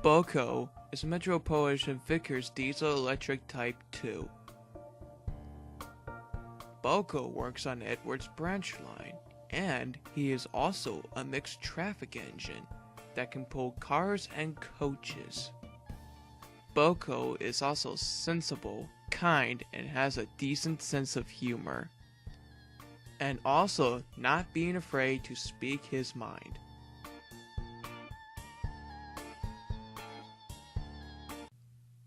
Boco is Metropolitan Vickers Diesel Electric Type 2. Boco works on Edwards branch line, and he is also a mixed traffic engine that can pull cars and coaches. Boco is also sensible, kind, and has a decent sense of humor. And also not being afraid to speak his mind.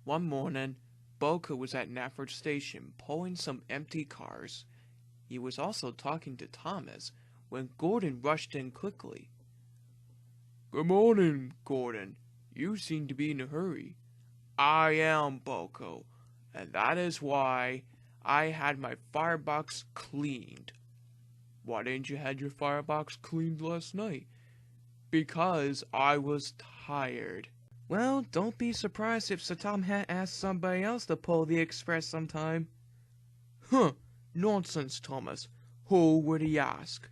One morning, Boco was at Nafford Station pulling some empty cars. He was also talking to Thomas when Gordon rushed in quickly. "Good morning, Gordon. You seem to be in a hurry." "I am, Boco, and that is why I had my firebox cleaned." "Why didn't you have your firebox cleaned last night?" "Because I was tired." "Well, don't be surprised if Sir Tom had asked somebody else to pull the express sometime." "Huh, nonsense, Thomas. Who would he ask?"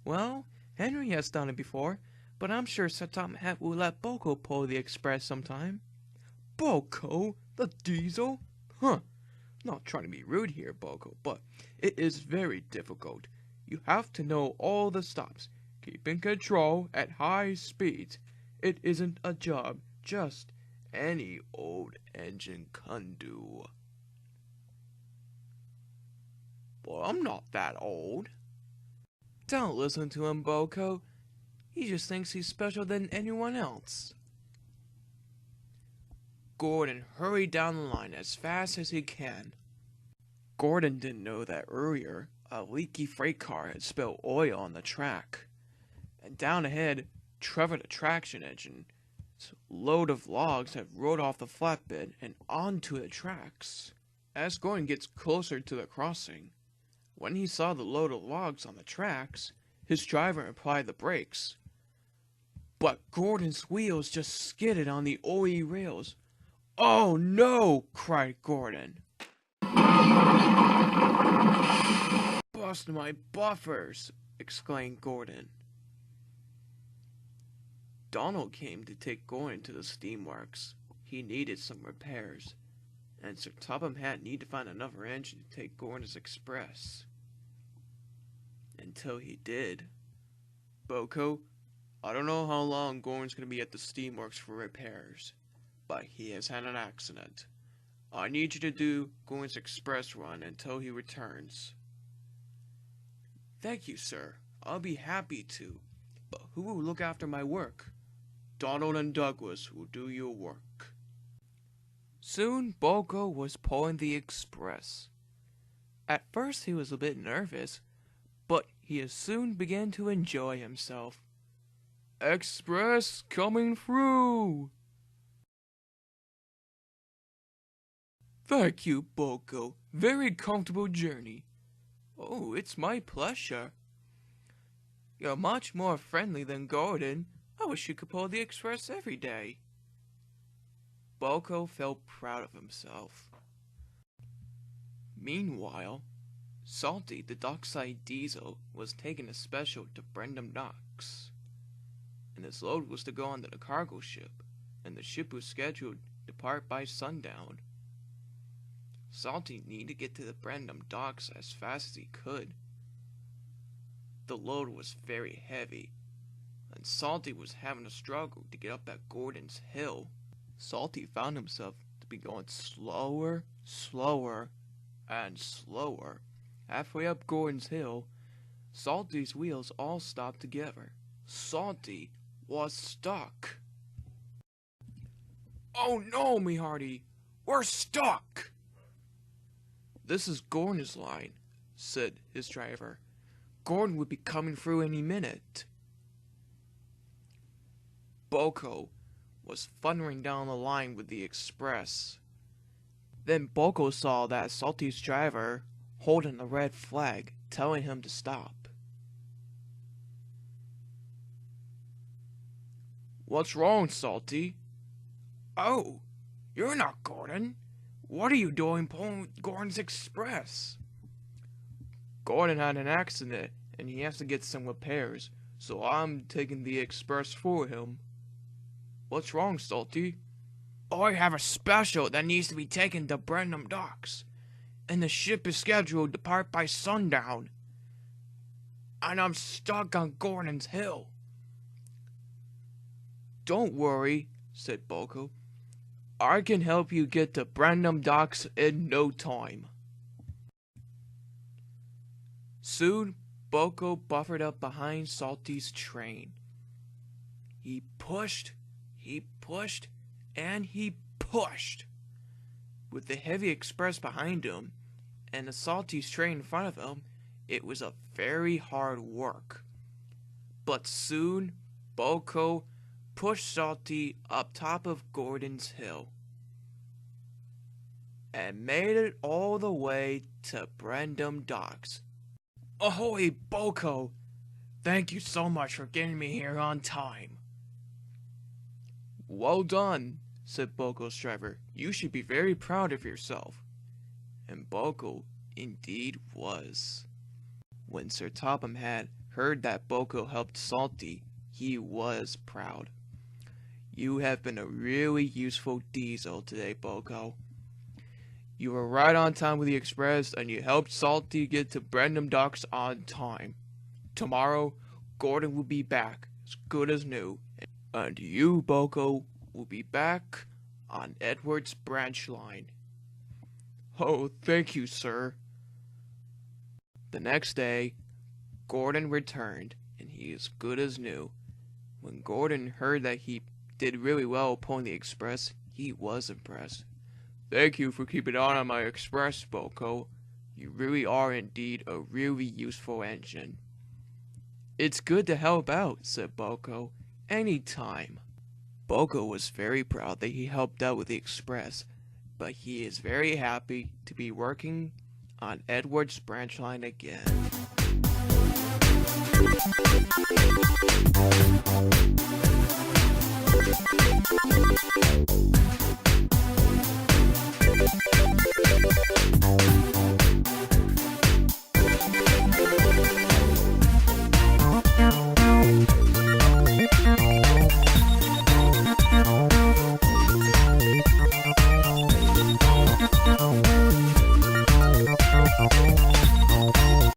"Well, Henry has done it before, but I'm sure Sir Tom Hat will let Boco pull the express sometime." "Boco? The diesel? Huh. Not trying to be rude here, Boco, but it is very difficult. You have to know all the stops, keep in control at high speeds. It isn't a job just any old engine can do." "Well, I'm not that old." "Don't listen to him, Boco. He just thinks he's special than anyone else." Gordon hurried down the line as fast as he can. Gordon didn't know that earlier a leaky freight car had spilled oil on the track. And down ahead, Trevor the traction engine's load of logs had rolled off the flatbed and onto the tracks. As Gordon gets closer to the crossing, when he saw the load of logs on the tracks, his driver applied the brakes. But Gordon's wheels just skidded on the oily rails. "Oh no!" cried Gordon. "Bust my buffers!" exclaimed Gordon. Donald came to take Gordon to the steamworks. He needed some repairs, and Sir Topham Hatt needed to find another engine to take Gordon's express. Until he did. "Boco, I don't know how long Gordon's going to be at the steamworks for repairs, but he has had an accident. I need you to do Gordon's express run until he returns." "Thank you, sir. I'll be happy to. But who will look after my work?" "Donald and Douglas will do your work." Soon Boco was pulling the express. At first he was a bit nervous, but he soon began to enjoy himself. "Express coming through!" "Thank you, Boco. Very comfortable journey." "Oh, it's my pleasure." "You're much more friendly than Gordon. I wish you could pull the express every day." Boco felt proud of himself. Meanwhile, Salty, the dockside diesel, was taking a special to Brendam Docks, and his load was to go onto the cargo ship, and the ship was scheduled to depart by sundown. Salty needed to get to the Brendam Docks as fast as he could. The load was very heavy, and Salty was having a struggle to get up at Gordon's hill. Salty found himself to be going slower, and slower. Halfway up Gordon's hill, Salty's wheels all stopped together. Salty was stuck. "Oh no, me hearty, we're stuck!" "This is Gordon's line," said his driver. "Gordon would be coming through any minute." Boco was thundering down the line with the express. Then Boco saw that Salty's driver holding a red flag, telling him to stop. "What's wrong, Salty?" "Oh, you're not Gordon. What are you doing pulling Gordon's express?" "Gordon had an accident, and he has to get some repairs, so I'm taking the express for him." "What's wrong, Salty?" I have a special that needs to be taken to Brandon Docks, and the ship is scheduled to depart by sundown. And I'm stuck on Gordon's Hill. Don't worry, said Boco. I can help you get to Brandon Docks in no time. Soon, Boco buffered up behind Salty's train. He pushed, and he pushed. With the heavy express behind him and the Salty's train in front of him, it was a very hard work. But soon, Boco pushed Salty up top of Gordon's Hill and made it all the way to Brandon Docks. Ahoy, Boco! Thank you so much for getting me here on time. Well done, said Boco's driver. You should be very proud of yourself. And Boco indeed was. When Sir Topham had heard that Boco helped Salty, he was proud. You have been a really useful diesel today, Boco. You were right on time with the express, and you helped Salty get to Brandon Docks on time. Tomorrow, Gordon will be back, as good as new, and you, Boco, will be back on Edward's branch line. Oh, thank you, sir. The next day, Gordon returned, and he is good as new. When Gordon heard that he did really well pulling the express, he was impressed. Thank you for keeping on my express, Boco. You really are indeed a really useful engine. It's good to help out, said Boco. Anytime. Boco was very proud that he helped out with the express, but he is very happy to be working on Edward's branch line again.